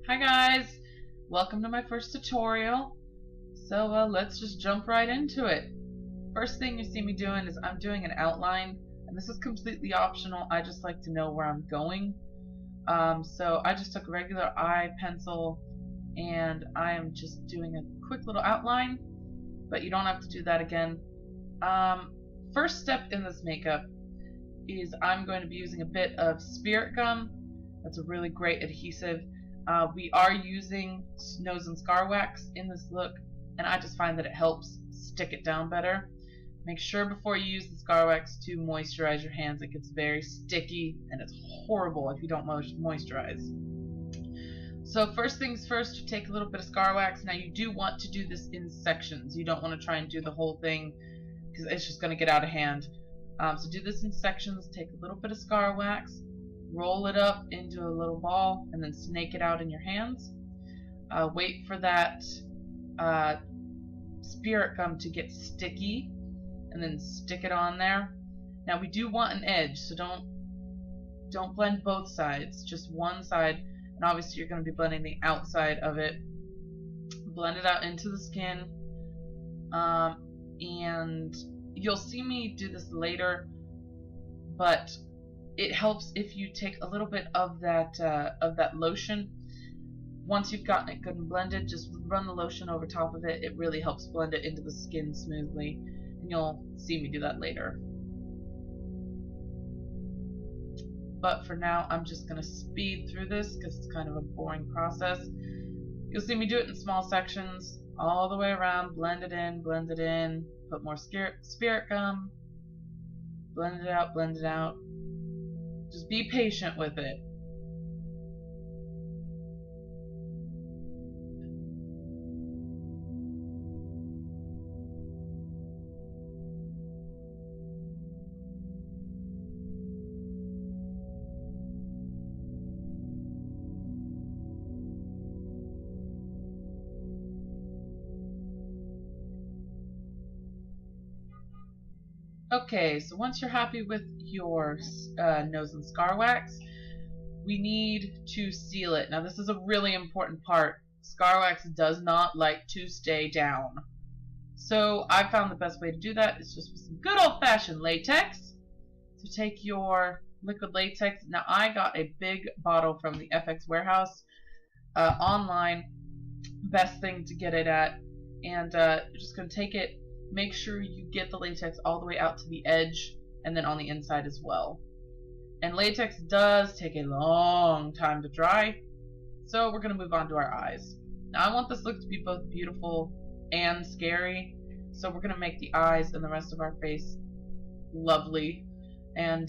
Hi guys, welcome to my first tutorial. So let's just jump right into it. First thing you see me doing is I'm doing an outline, and this is completely optional. I just like to know where I'm going. So I just took a regular eye pencil and I am just doing a quick little outline, but you don't have to do that again. First step in this makeup is I'm going to be using a bit of Spirit Gum. That's a really great adhesive. We are using nose and scar wax in this look, and I just find that it helps stick it down better. Make sure before you use the scar wax to moisturize your hands. It gets very sticky and it's horrible if you don't moisturize. So first things first, take a little bit of scar wax. Now you do want to do this in sections. You don't want to try and do the whole thing because it's just going to get out of hand. So do this in sections. Take a little bit of scar wax, roll it up into a little ball, and then snake it out in your hands. Wait for that Spirit Gum to get sticky, and then stick it on there. Now we do want an edge, so don't blend both sides, just one side, and obviously you're going to be blending the outside of it. Blend it out into the skin, and you'll see me do this later, but it helps if you take a little bit of that lotion. Once you've gotten it good and blended, just run the lotion over top of it. It really helps blend it into the skin smoothly, and you'll see me do that later. But for now, I'm just going to speed through this because it's kind of a boring process. You'll see me do it in small sections, all the way around, blend it in, put more Spirit Gum, blend it out. Just be patient with it. Okay, so once you're happy with your nose and scar wax, we need to seal it. Now this is a really important part. Scar wax does not like to stay down. So I found the best way to do that is just with some good old-fashioned latex. So take your liquid latex. Now I got a big bottle from the FX Warehouse online. Best thing to get it at. And you're just going to take it. Make sure you get the latex all the way out to the edge and then on the inside as well. And latex does take a long time to dry, so we're going to move on to our eyes. Now I want this look to be both beautiful and scary, so we're going to make the eyes and the rest of our face lovely. And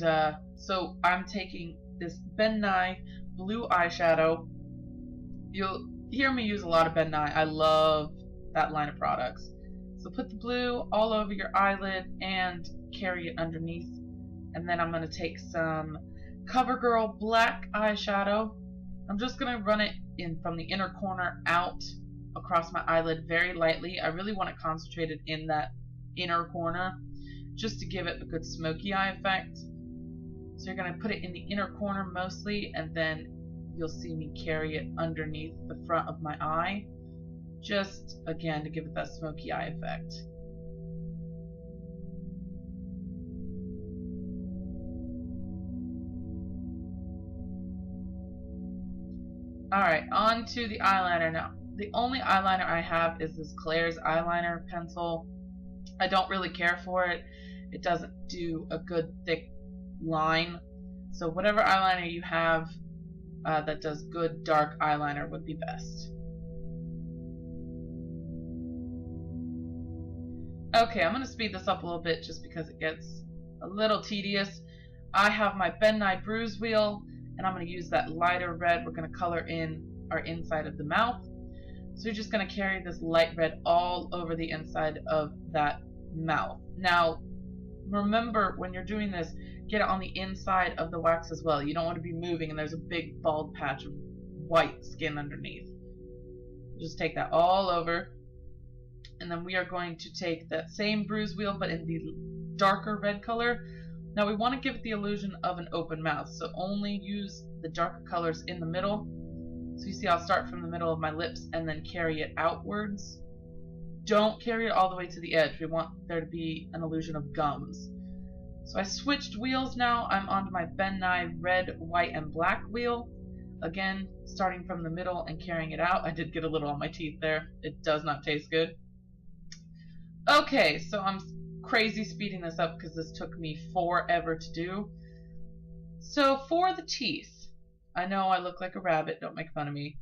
so I'm taking this Ben Nye blue eyeshadow. You'll hear me use a lot of Ben Nye. I love that line of products. So put the blue all over your eyelid and carry it underneath. And then I'm going to take some CoverGirl black eyeshadow. I'm just going to run it in from the inner corner out across my eyelid very lightly. I really want it concentrated in that inner corner just to give it a good smoky eye effect. So you're going to put it in the inner corner mostly, and then you'll see me carry it underneath the front of my eye. Just, again, to give it that smoky eye effect. Alright, on to the eyeliner now. The only eyeliner I have is this Claire's eyeliner pencil. I don't really care for it. It doesn't do a good thick line. So whatever eyeliner you have that does good dark eyeliner would be best. Okay, I'm going to speed this up a little bit just because it gets a little tedious. I have my Ben Nye Bruise Wheel, and I'm going to use that lighter red. We're going to color in our inside of the mouth. So you're just going to carry this light red all over the inside of that mouth. Now, remember when you're doing this, get it on the inside of the wax as well. You don't want to be moving and there's a big bald patch of white skin underneath. Just take that all over. And then we are going to take that same bruise wheel but in the darker red color. Now we want to give it the illusion of an open mouth, so only use the darker colors in the middle So you see I'll start from the middle of my lips and then carry it outwards. Don't carry it all the way to the edge. We want there to be an illusion of gums. So I switched wheels now. I'm onto my Ben Nye red, white, and black wheel. Again, starting from the middle and carrying it out. I did get a little on my teeth there. It does not taste good. Okay, so I'm crazy speeding this up because this took me forever to do. So for the teeth, I know I look like a rabbit, don't make fun of me.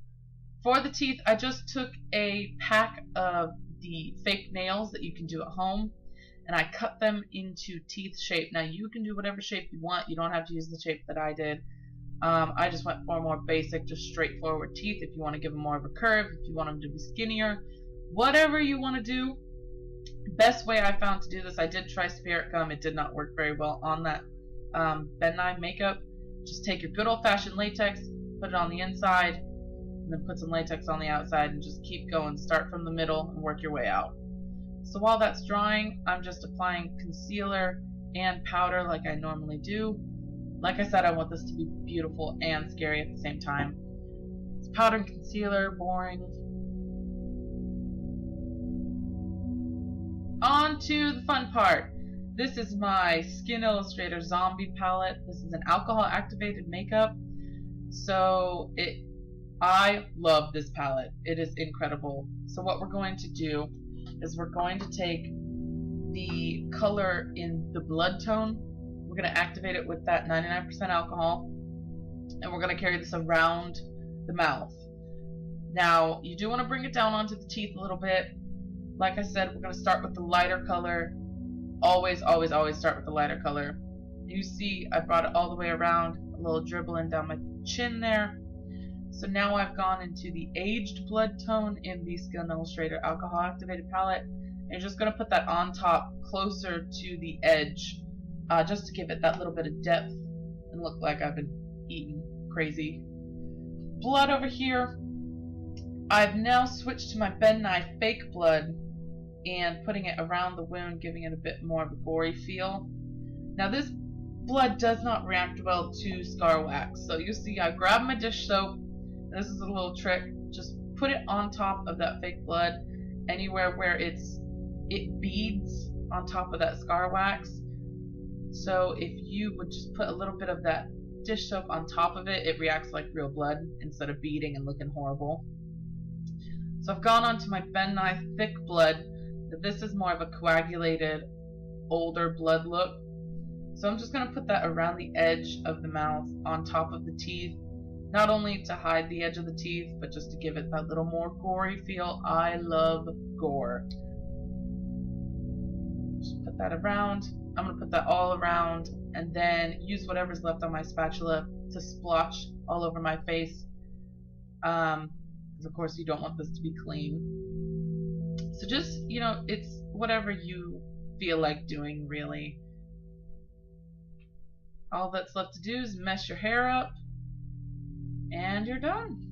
For the teeth, I just took a pack of the fake nails that you can do at home, and I cut them into teeth shape. Now you can do whatever shape you want. You don't have to use the shape that I did. I just went for a more basic, just straightforward teeth. If you want to give them more of a curve, if you want them to be skinnier, whatever you want to do. Best way I found to do this, I did try spirit gum. It did not work very well on that Ben Nye makeup. Just take your good old-fashioned latex, put it on the inside, and then put some latex on the outside, and just keep going. Start from the middle and work your way out. So while that's drying, I'm just applying concealer and powder like I normally do. Like I said, I want this to be beautiful and scary at the same time. It's powder and concealer, boring. On to the fun part. This is my Skin Illustrator Zombie palette. This is an alcohol activated makeup. So I love this palette. It is incredible. So what we're going to do is we're going to take the color in the blood tone. We're going to activate it with that 99% alcohol. And we're going to carry this around the mouth. Now, you do want to bring it down onto the teeth a little bit. Like I said, we're going to start with the lighter color. Always, always, always start with the lighter color. You see I brought it all the way around, a little dribbling down my chin there. So now I've gone into the aged blood tone in the Skin Illustrator Alcohol Activated palette. And you're just going to put that on top closer to the edge, just to give it that little bit of depth and look like I've been eating crazy blood over here. I've now switched to my Ben Nye fake blood and putting it around the wound, giving it a bit more of a gory feel. Now this blood does not react well to scar wax, so you see I grab my dish soap. This is a little trick. Just put it on top of that fake blood, anywhere where it beads on top of that scar wax. So if you would just put a little bit of that dish soap on top of it, it reacts like real blood instead of beading and looking horrible. So I've gone on to my Ben Nye thick blood. This is more of a coagulated, older blood look. So I'm just going to put that around the edge of the mouth, on top of the teeth. Not only to hide the edge of the teeth, but just to give it that little more gory feel. I love gore. Just put that around. I'm going to put that all around, and then use whatever's left on my spatula to splotch all over my face. Because of course you don't want this to be clean. So just, you know, it's whatever you feel like doing, really. All that's left to do is mess your hair up, and you're done.